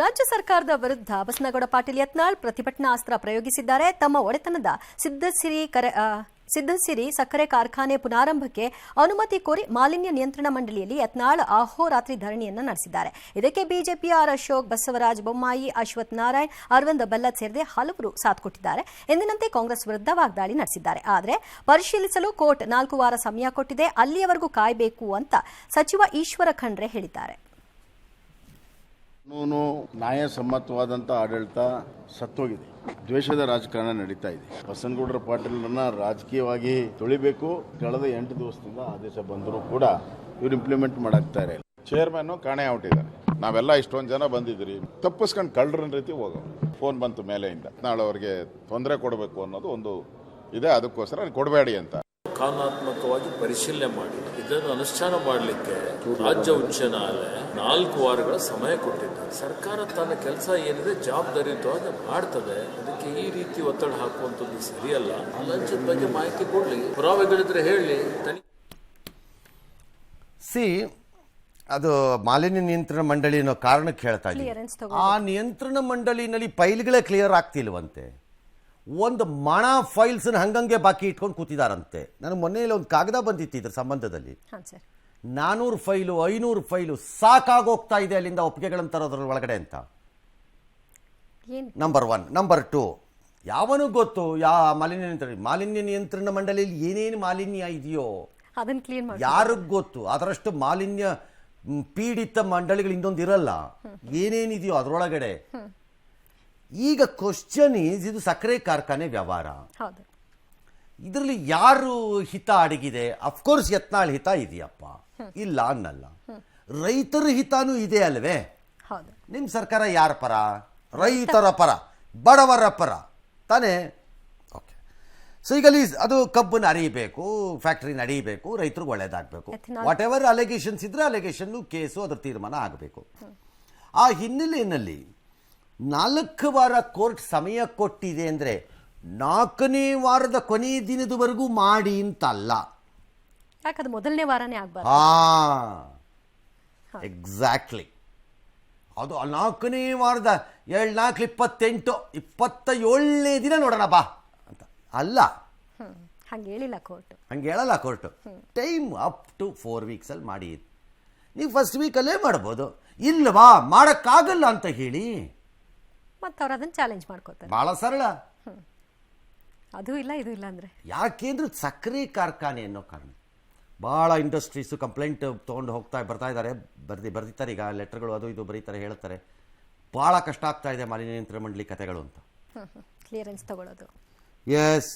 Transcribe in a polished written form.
ರಾಜ್ಯ ಸರ್ಕಾರದ ವಿರುದ್ಧ ಬಸನಗೌಡ ಪಾಟೀಲ್ ಯತ್ನಾಳ್ ಪ್ರತಿಭಟನಾ ಅಸ್ತ್ರ ಪ್ರಯೋಗಿಸಿದ್ದಾರೆ. ತಮ್ಮ ಒಡೆತನದ ಸಿದ್ದಸಿರಿ ಸಕ್ಕರೆ ಕಾರ್ಖಾನೆ ಪುನಾರಂಭಕ್ಕೆ ಅನುಮತಿ ಕೋರಿ ಮಾಲಿನ್ಯ ನಿಯಂತ್ರಣ ಮಂಡಳಿಯಲ್ಲಿ ಯತ್ನಾಳ್ ಅಹೋರಾತ್ರಿ ಧರಣಿಯನ್ನು ನಡೆಸಿದ್ದಾರೆ. ಇದಕ್ಕೆ ಬಿಜೆಪಿಯ ಆರ್ ಅಶೋಕ್, ಬಸವರಾಜ ಬೊಮ್ಮಾಯಿ, ಅಶ್ವಥ್ ನಾರಾಯಣ್, ಅರವಿಂದ್ ಬೆಲ್ಲದ್ ಸೇರಿದೆ ಹಲವರು ಸಾಥ್ ಕೊಟ್ಟಿದ್ದಾರೆ. ಎಂದಿನಂತೆ ಕಾಂಗ್ರೆಸ್ ವಿರುದ್ಧ ವಾಗ್ದಾಳಿ ನಡೆಸಿದ್ದಾರೆ. ಆದರೆ ಪರಿಶೀಲಿಸಲು ಕೋರ್ಟ್ 4 ವಾರ ಸಮಯ ಕೊಟ್ಟಿದೆ, ಅಲ್ಲಿಯವರೆಗೂ ಕಾಯಬೇಕು ಅಂತ ಸಚಿವ ಈಶ್ವರ ಖಂಡ್ರೆ ಹೇಳಿದ್ದಾರೆ. ಕಾನೂನು ನ್ಯಾಯಸಮ್ಮತವಾದಂಥ ಆಡಳಿತ ಸತ್ತೋಗಿದೆ. ದ್ವೇಷದ ರಾಜಕಾರಣ ನಡೀತಾ ಇದೆ. ಬಸನಗೌಡ ಪಾಟೀಲರನ್ನ ರಾಜಕೀಯವಾಗಿ ತೊಳಿಬೇಕು. ಕಳೆದ 8 ದಿವಸದಿಂದ ಆದೇಶ ಬಂದರೂ ಕೂಡ ಇವ್ರು ಇಂಪ್ಲಿಮೆಂಟ್ ಮಾಡಾಕ್ತಾ ಇಲ್ಲ. ಚೇರ್ಮನ್ ಕಾಣೆ ಔಟಿದ್ದಾರೆ. ನಾವೆಲ್ಲ ಇಷ್ಟೊಂದು ಜನ ಬಂದಿದ್ದೀರಿ, ತಪ್ಪಿಸ್ಕೊಂಡು ಕಳ್ಳರನ್ನ ರೀತಿ ಹೋಗೋ ಫೋನ್ ಬಂತು ಮೇಲೆಯಿಂದ. ನಾಳೆ ಅವ್ರಿಗೆ ತೊಂದರೆ ಕೊಡಬೇಕು ಅನ್ನೋದು ಒಂದು ಇದೆ, ಅದಕ್ಕೋಸ್ಕರ ಕೊಡಬೇಡಿ ಅಂತ ಕಾನೂನಾತ್ಮಕವಾಗಿ ಪರಿಶೀಲನೆ ಮಾಡಿ ಇದನ್ನು ಅನುಷ್ಠಾನ ಮಾಡಲಿಕ್ಕೆ ರಾಜ್ಯ ಉಚ್ಚ ನ್ಯಾಯಾಲಯ 4 ವಾರಗಳ ಸಮಯ ಕೊಟ್ಟಿದ್ದಾರೆ. ಸರ್ಕಾರ ತನ್ನ ಕೆಲಸ ಏನಿದೆ ಜವಾಬ್ದಾರಿಯುತವಾಗಿ ಮಾಡ್ತದೆ. ಅದಕ್ಕೆ ಈ ರೀತಿ ಒತ್ತಡ ಹಾಕುವಂಥದ್ದು ಸರಿಯಲ್ಲ. ಲಂಚದ ಬಗ್ಗೆ ಮಾಹಿತಿ ಕೊಡಲಿ, ಪುರಾವೆಗಳಿದ್ರೆ ಹೇಳಿ. ಅದು ಮಾಲಿನ್ಯ ನಿಯಂತ್ರಣ ಮಂಡಳಿ ಅನ್ನೋ ಕಾರಣಕ್ಕೆ ಹೇಳ್ತಾ ಇದ್ದೀವಿ. ಆ ನಿಯಂತ್ರಣ ಮಂಡಳಿನಲ್ಲಿ ಫೈಲ್ಗಳೇ ಕ್ಲಿಯರ್ ಆಗ್ತಿಲ್ವಂತೆ. ಒಂದು ಮಣ ಫೈಲ್ಸ್ನ ಹಂಗಂಗೆ ಬಾಕಿ ಇಟ್ಕೊಂಡು ಕೂತಿದಾರಂತೆ. ನನಗೆ ಮೊನ್ನೆಯಲ್ಲಿ ಒಂದು ಕಾಗದ ಬಂದಿತ್ತು ಇದ್ರ ಸಂಬಂಧದಲ್ಲಿ. 400 ಫೈಲು 500 ಫೈಲು ಸಾಕಾಗೋಗ್ತಾ ಇದೆ ಅಲ್ಲಿಂದ ಒಪ್ಪಿಗೆಗಳನ್ನು ತರೋದ್ರ ಒಳಗಡೆ ಅಂತ. ನಂಬರ್ 1. ನಂಬರ್ 2, ಯಾವನು ಗೊತ್ತು ಮಾಲಿನ್ಯ ನಿಯಂತ್ರಣ ಮಂಡಳಿಯಲ್ಲಿ ಏನೇನು ಮಾಲಿನ್ಯ ಇದೆಯೋ ಯಾರಿಗ್ ಗೊತ್ತು. ಅದರಷ್ಟು ಮಾಲಿನ್ಯ ಪೀಡಿತ ಮಂಡಳಿಗಳು ಇನ್ನೊಂದು ಇರಲ್ಲ. ಏನೇನಿದೆಯೋ ಅದರೊಳಗಡೆ. ಈಗ ಕ್ವಶನ್ ಈಸ್, ಇದು ಸಕ್ಕರೆ ಕಾರ್ಖಾನೆ ವ್ಯವಹಾರ. ಇದರಲ್ಲಿ ಯಾರು ಹಿತ ಅಡಗಿದೆ? ಅಫ್ಕೋರ್ಸ್ ಯತ್ನಾಳ್ ಹಿತ ಇದೆಯಪ್ಪ, ಇಲ್ಲ ಅನ್ನಲ್ಲ. ರೈತರ ಹಿತಾನೂ ಇದೆ ಅಲ್ವೇ? ನಿಮ್ಮ ಸರ್ಕಾರ ಯಾರ ಪರ? ರೈತರ ಪರ, ಬಡವರ ಪರ ತಾನೇ. ಓಕೆ, ಸೊ ಈಗ ಅದು ಕಬ್ಬನ್ನು ಅರಿಯಬೇಕು, ಫ್ಯಾಕ್ಟ್ರಿ ನಡೀಬೇಕು, ರೈತರಿಗೆ ಒಳ್ಳೇದಾಗಬೇಕು. ವಾಟ್ ಎವರ್ ಅಲಿಗೇಷನ್ಸ್ ಇದ್ರೆ ಅಲಿಗೇಷನ್ನು ಕೇಸು ಅದರ ತೀರ್ಮಾನ ಆಗಬೇಕು. ಆ ಹಿನ್ನೆಲೆಯಲ್ಲಿ 4 ವಾರ ಕೋರ್ಟ್ ಸಮಯ ಕೊಟ್ಟಿದೆ ಅಂದರೆ 4ನೇ ವಾರದ ಕೊನೆಯ ದಿನದವರೆಗೂ ಮಾಡಿ ಅಂತಲ್ಲ. ಯಾಕಂದ್ರೆ ಮೊದಲನೇ ವಾರನೇ ಆಗಬಾರ್ದು. ಎಕ್ಸಾಕ್ಟ್ಲಿ. ಅದು 4ನೇ ವಾರದ 7, 4, 28, 27ನೇ ದಿನ ನೋಡೋಣ ಬಾ ಅಂತ ಅಲ್ಲ. ಹಂಗೆ ಹೇಳಿಲ್ಲ ಕೋರ್ಟ್. ಹಂಗೆ ಹೇಳಲ್ಲ ಕೋರ್ಟು. ಟೈಮ್ ಅಪ್ ಟು 4 ವೀಕ್ಸಲ್ಲಿ ಮಾಡಿ. ನೀವು ಫಸ್ಟ್ ವೀಕಲ್ಲೇ ಮಾಡ್ಬೋದು. ಇಲ್ಲವಾ ಮಾಡೋಕ್ಕಾಗಲ್ಲ ಅಂತ ಹೇಳಿ ಮತ್ತೆ ಅವ್ರು ಅದನ್ನು ಚಾಲೆಂಜ್ ಮಾಡ್ಕೋತಾರೆ. ಭಾಳ ಸರಳ. ಅದು ಇಲ್ಲ ಇದು ಇಲ್ಲ ಅಂದರೆ ಯಾಕೆಂದ್ರೆ ಸಕ್ಕರೆ ಕಾರ್ಖಾನೆ ಅನ್ನೋ ಕಾರಣ ಭಾಳ ಇಂಡಸ್ಟ್ರೀಸು ಕಂಪ್ಲೇಂಟ್ ತೊಗೊಂಡು ಬರ್ತಾ ಇದ್ದಾರೆ. ಬರ್ದಿದ್ದಾರೆ ಈಗ ಲೆಟರ್ಗಳು, ಅದು ಇದು ಬರೀತಾರೆ, ಹೇಳ್ತಾರೆ. ಭಾಳ ಕಷ್ಟ ಆಗ್ತಾ ಇದೆ ಮಾಲಿನ್ಯ ನಿಯಂತ್ರಣ ಮಂಡಳಿ ಕತೆಗಳು ಅಂತ. ಕ್ಲಿಯರೆನ್ಸ್ ತಗೊಳ್ಳೋದು. ಎಸ್.